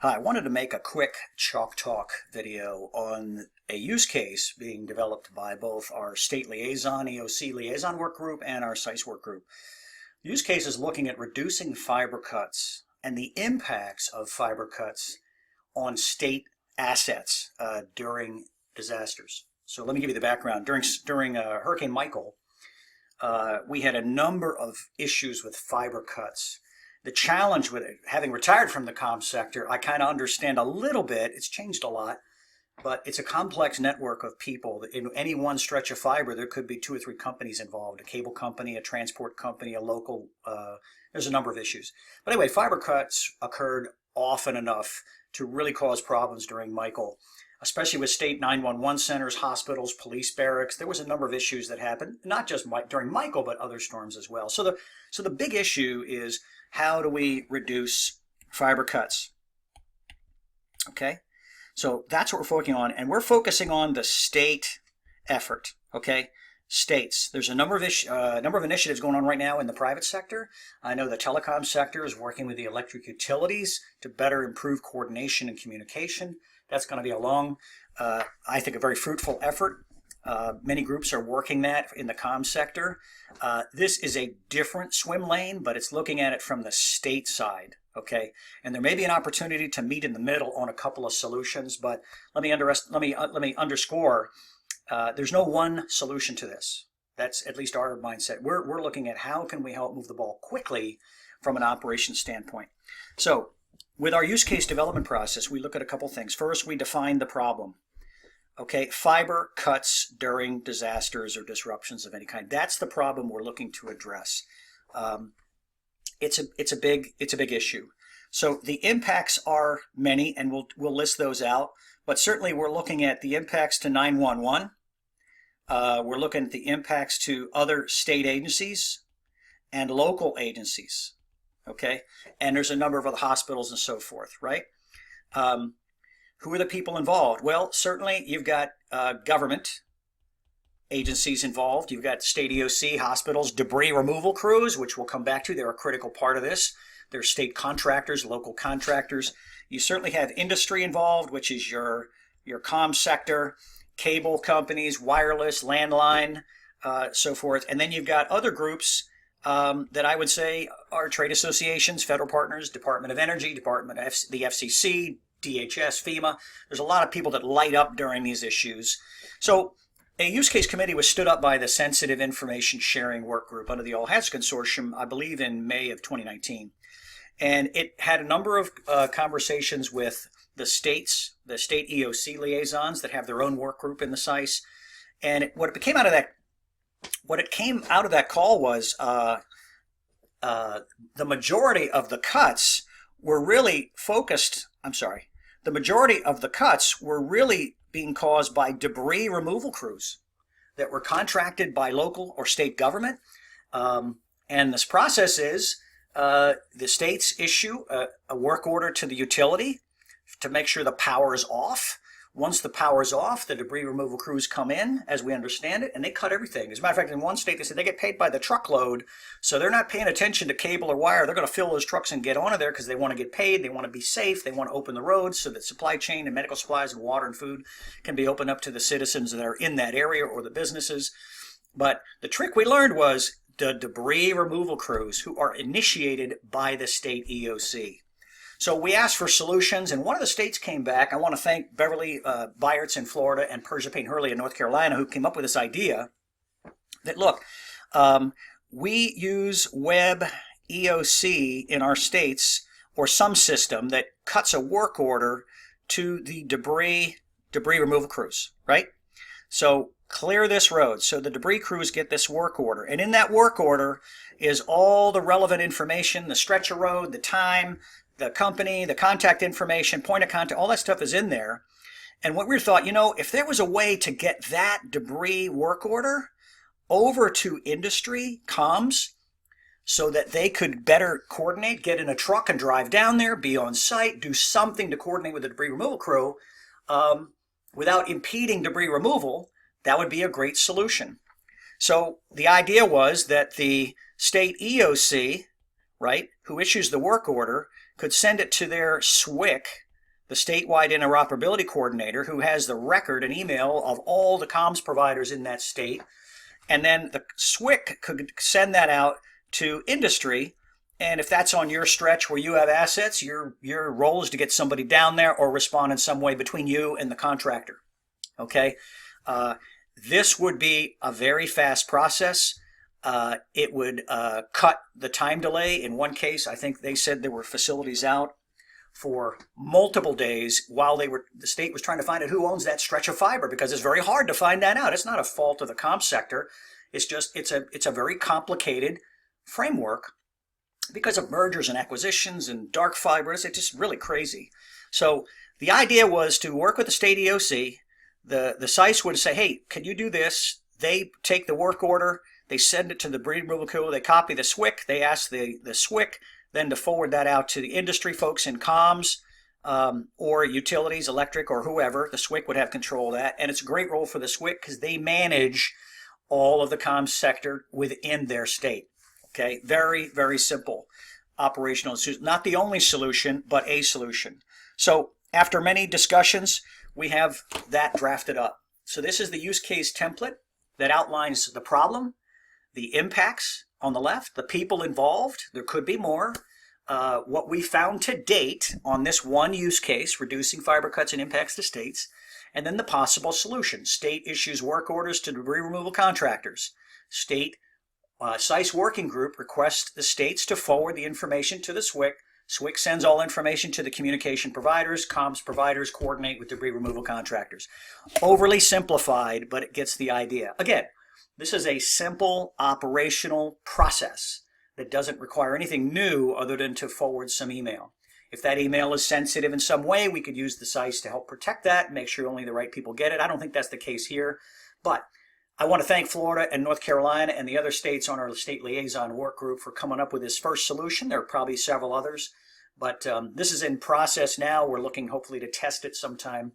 Hi, I wanted to make a quick Chalk Talk video on a use case being developed by both our state liaison, EOC liaison work group, and our SICE work group. The use case is looking at reducing fiber cuts and the impacts of fiber cuts on state assets during disasters. So let me give you the background. During Hurricane Michael, we had a number of issues with fiber cuts. The challenge with it, having retired from the comms sector, I kind of understand a little bit. It's changed a lot, but it's a complex network of people. In any one stretch of fiber, there could be 2 or 3 companies involved, a cable company, a transport company, a local, there's a number of issues. But anyway, fiber cuts occurred often enough to really cause problems during Michael, especially with state 911 centers, hospitals, police barracks. There was a number of issues that happened, not just during Michael, but other storms as well. So the big issue is, how do we reduce fiber cuts? Okay, so that's what we're focusing on, and we're focusing on the state effort. Okay, states. There's a number of initiatives going on right now in the private sector. I know the telecom sector is working with the electric utilities to better improve coordination and communication. That's going to be a long, I think, a very fruitful effort. Many groups are working that in the comm sector. This is a different swim lane, but it's looking at it from the state side, okay? And there may be an opportunity to meet in the middle on a couple of solutions, but let me underscore, there's no one solution to this. That's at least our mindset. We're looking at how can we help move the ball quickly from an operations standpoint. So with our use case development process, we look at a couple things. First, we define the problem. Okay, fiber cuts during disasters or disruptions of any kind. That's the problem we're looking to address. It's a big issue. So the impacts are many, and we'll list those out. But certainly we're looking at the impacts to 911. We're looking at the impacts to other state agencies and local agencies. Okay, and there's a number of other hospitals and so forth, right? Who are the people involved? Well, certainly you've got government agencies involved. You've got state EOC, hospitals, debris removal crews, which we'll come back to. They're a critical part of this. There's state contractors, local contractors. You certainly have industry involved, which is your comm sector, cable companies, wireless, landline, so forth. And then you've got other groups that I would say are trade associations, federal partners, Department of Energy, the FCC, DHS, FEMA. There's a lot of people that light up during these issues. So a use case committee was stood up by the Sensitive Information Sharing Work Group under the All Hazards Consortium, I believe in May of 2019. And it had a number of conversations with the states, the state EOC liaisons that have their own work group in the SICE. And what came out of that call was the majority of the cuts were really focused, the majority of the cuts were really being caused by debris removal crews that were contracted by local or state government. And this process is the states issue a work order to the utility to make sure the power is off. Once the power is off, the debris removal crews come in, as we understand it, and they cut everything. As a matter of fact, in one state, they said they get paid by the truckload, so they're not paying attention to cable or wire. They're going to fill those trucks and get onto there because they want to get paid. They want to be safe. They want to open the roads so that supply chain and medical supplies and water and food can be opened up to the citizens that are in that area or the businesses. But the trick we learned was the debris removal crews, who are initiated by the state EOC. So we asked for solutions, and one of the states came back. I want to thank Beverly Byerts in Florida and Persia Payne Hurley in North Carolina, who came up with this idea that, look, we use web EOC in our states or some system that cuts a work order to the debris removal crews, right? So clear this road. So the debris crews get this work order. And in that work order is all the relevant information, the stretch of road, the time, the company, the contact information, point of contact, all that stuff is in there. And what we thought, if there was a way to get that debris work order over to industry comms so that they could better coordinate, get in a truck and drive down there, be on site, do something to coordinate with the debris removal crew without impeding debris removal, that would be a great solution. So the idea was that the state EOC, right, who issues the work order, could send it to their SWIC, the statewide interoperability coordinator, who has the record and email of all the comms providers in that state. And then the SWIC could send that out to industry. And if that's on your stretch where you have assets, your role is to get somebody down there or respond in some way between you and the contractor. Okay? This would be a very fast process. It would cut the time delay. In one case, I think they said there were facilities out for multiple days while the state was trying to find out who owns that stretch of fiber, because it's very hard to find that out. It's not a fault of the comm sector. It's just it's a very complicated framework because of mergers and acquisitions and dark fibers. It's just really crazy. So the idea was to work with the state EOC. The sites would say, hey, can you do this? They take the work order, they send it to the debris removal crew, they copy the SWIC, they ask the SWIC then to forward that out to the industry folks in comms or utilities, electric or whoever. The SWIC would have control of that. And it's a great role for the SWIC because they manage all of the comms sector within their state. Okay, very, very simple operational. Not the only solution, but a solution. So after many discussions, we have that drafted up. So this is the use case template that outlines the problem, the impacts on the left, the people involved. There could be more. What we found to date on this one use case, reducing fiber cuts and impacts to states, and then the possible solution. State issues work orders to debris removal contractors. State SICE working group requests the states to forward the information to the SWIC. SWIC sends all information to the communication providers. Comms providers coordinate with debris removal contractors. Overly simplified, but it gets the idea. Again, this is a simple operational process that doesn't require anything new other than to forward some email. If that email is sensitive in some way, we could use the SICE to help protect that and make sure only the right people get it. I don't think that's the case here, but I want to thank Florida and North Carolina and the other states on our state liaison work group for coming up with this first solution. There are probably several others, but this is in process now. We're looking hopefully to test it sometime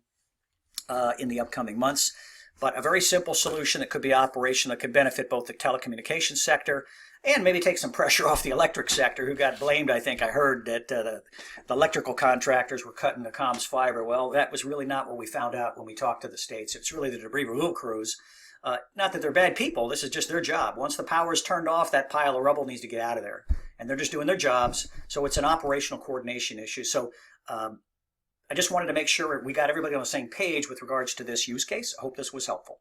in the upcoming months. But a very simple solution that could be operational, that could benefit both the telecommunications sector and maybe take some pressure off the electric sector, who got blamed. I think I heard that the electrical contractors were cutting the comms fiber. Well, that was really not what we found out when we talked to the states. It's really the debris removal crews. Not that they're bad people. This is just their job. Once the power is turned off, that pile of rubble needs to get out of there. And they're just doing their jobs. So it's an operational coordination issue. So I just wanted to make sure we got everybody on the same page with regards to this use case. I hope this was helpful.